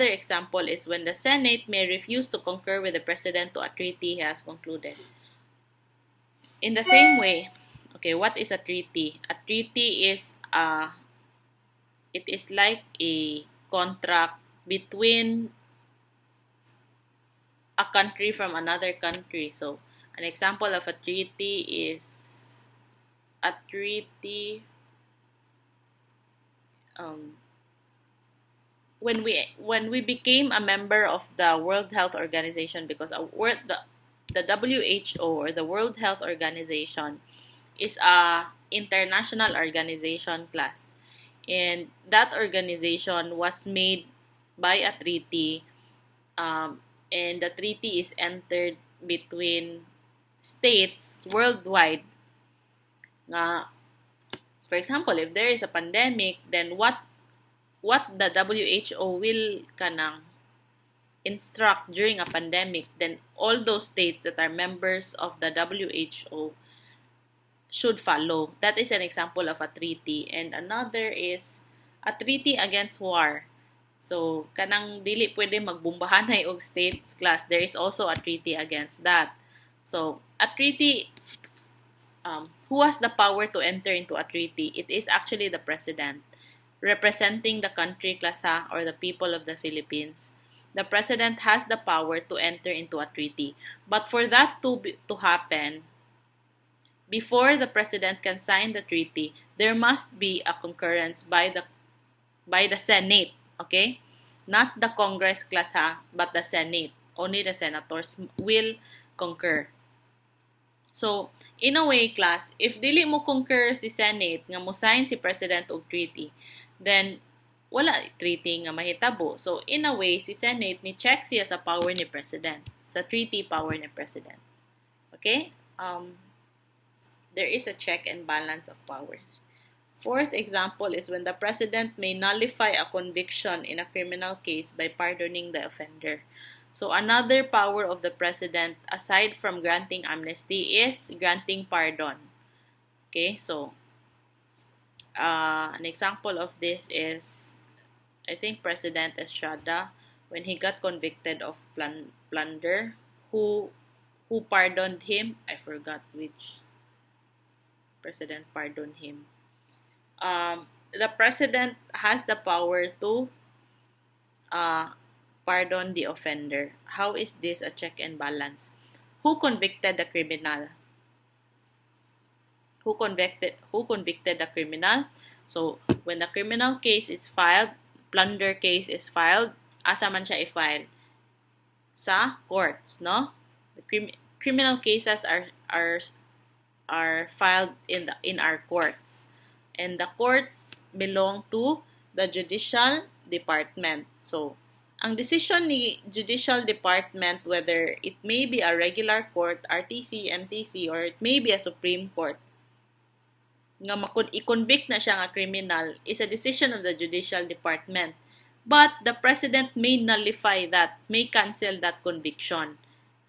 Another example is when the Senate may refuse to concur with the President to a treaty he has concluded. In the same way, okay, what is a treaty? A treaty is it is like a contract between a country from another country. So, an example of a treaty is a treaty when we became a member of the World Health Organization, because the WHO, or the World Health Organization, is a international organization class, and that organization was made by a treaty, and the treaty is entered between states worldwide. For example, if there is a pandemic, then what the WHO will kanang instruct during a pandemic, then all those states that are members of the WHO should follow. That is an example of a treaty. And another is a treaty against war. So, kanang dili pwede magbumbahanay og states class. There is also a treaty against that. So, a treaty, who has the power to enter into a treaty? It is actually the president, representing the country class or the people of the Philippines. The president has the power to enter into a treaty. But for that to happen, before the president can sign the treaty, there must be a concurrence by the Senate, okay? Not the Congress class but the Senate. Only the senators will concur. So, in a way, class, if dili mo concur si Senate nga mo sign si President og treaty, then wala treaty nga mahitabo. So, in a way, si Senate ni check siya sa power ni President, sa treaty power ni President. Okay? There is a check and balance of power. Fourth example is when the President may nullify a conviction in a criminal case by pardoning the offender. So, another power of the President, aside from granting amnesty, is granting pardon. Okay, so, an example of this is, I think, President Estrada, when he got convicted of plunder, who pardoned him? I forgot which president pardoned him. The President has the power to pardon the offender. How is this a check and balance? Who convicted the criminal? Who convicted the criminal? So, when the criminal case is filed, plunder case is filed, asa man siya i-file? Sa courts, no? The criminal cases are filed in our courts. And the courts belong to the judicial department. So, ang decision ni judicial department, whether it may be a regular court, RTC, MTC, or it may be a Supreme Court, nga i-convict na siya nga criminal, is a decision of the judicial department. But the President may nullify that, may cancel that conviction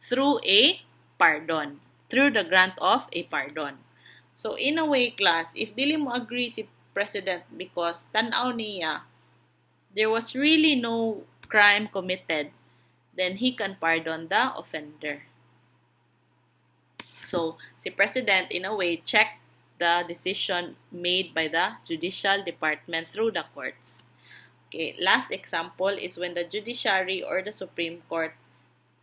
through a pardon, through the grant of a pardon. So, in a way, class, if dili mo agree si President because tanaw niya, there was really no crime committed, then he can pardon the offender. So, si President, in a way, check the decision made by the judicial department through the courts. Okay, last example is when the judiciary or the Supreme Court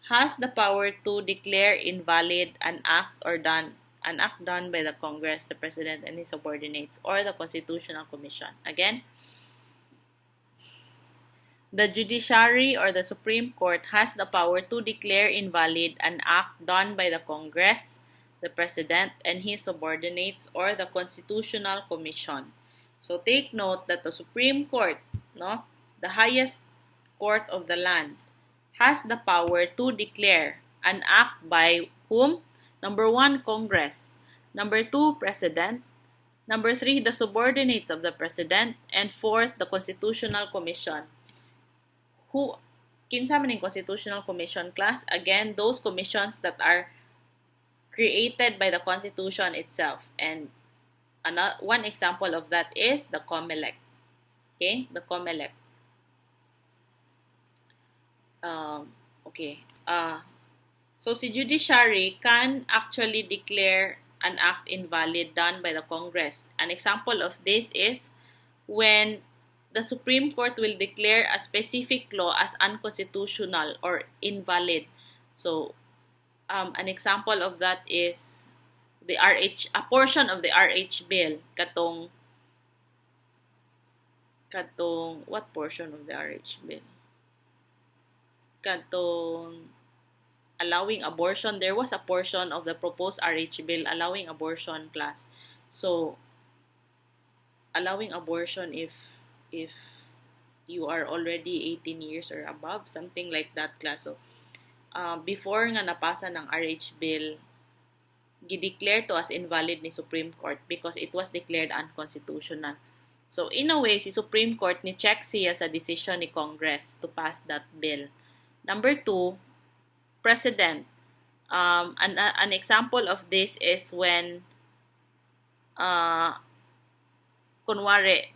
has the power to declare invalid an act done by the Congress, the President, and his subordinates, or the Constitutional Commission. Again, the judiciary or the Supreme Court has the power to declare invalid an act done by the Congress, the President, and his subordinates, or the Constitutional Commission. So take note that the Supreme Court, the highest court of the land, has the power to declare an act by whom? Number 1, Congress. Number 2, President. Number 3, the subordinates of the President. And 4th, the Constitutional Commission. Kinsa man yung Constitutional Commission, class? Again, those commissions that are created by the Constitution itself. And one example of that is the COMELEC. Okay? The COMELEC. Okay. So si judiciary can actually declare an act invalid done by the Congress. An example of this is when the Supreme Court will declare a specific law as unconstitutional or invalid. So an example of that is a portion of the RH bill katong what portion of the RH bill? Katong allowing abortion. There was a portion of the proposed RH bill allowing abortion class. So allowing abortion if you are already 18 years or above, something like that class. So before nga napasa ng RH bill, gideclare to as invalid ni Supreme Court because it was declared unconstitutional. So in a way, si Supreme Court ni check siya sa decision ni Congress to pass that bill. Number two, President. An example of this is when kunwari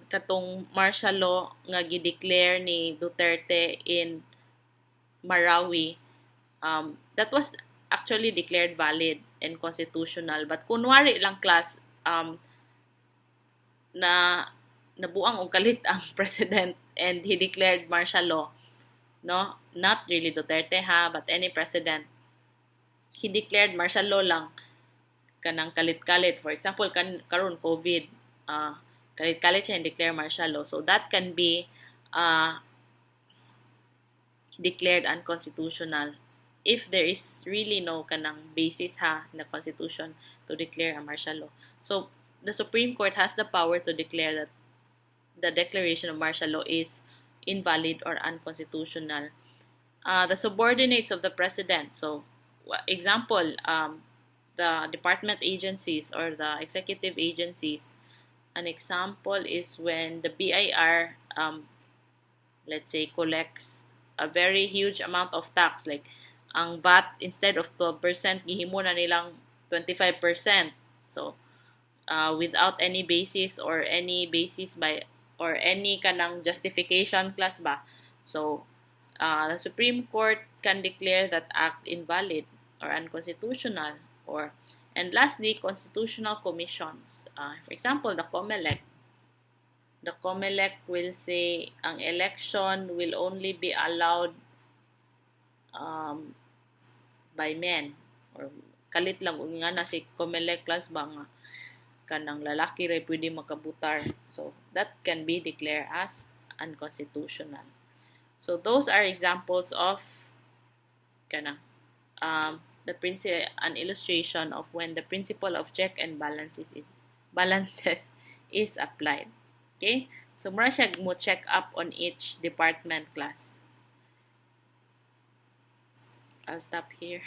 katong martial law nga gideclare ni Duterte in Marawi, that was actually declared valid and constitutional, but kunwari lang class na nabuang og kalit ang president and he declared martial law, no, not really Duterte ha, but any president, he declared martial law lang kanang kalit-kalit. For example, karon COVID, kalit-kalit siya declare martial law. So that can be declared unconstitutional if there is really no kanang basis ha in the constitution to declare a martial law. So the Supreme Court has the power to declare that the declaration of martial law is invalid or unconstitutional. The subordinates of the president. So example, the department agencies or the executive agencies. An example is when the BIR, let's say, collects a very huge amount of tax. Like, ang VAT, instead of 12%, gihimo na nilang 25%. So, without any basis or any kanang justification class ba. So, the Supreme Court can declare that act invalid or unconstitutional. And lastly, constitutional commissions. For example, the COMELEC. The COMELEC will say ang election will only be allowed by men, or kalit lang nga na si COMELEC plus ba nga kanang lalaki ray pwede makabutar. So that can be declared as unconstitutional. So those are examples of kanang an illustration of when the principle of check and balances is applied. Okay? So mura siya mo check up on each department class. I'll stop here.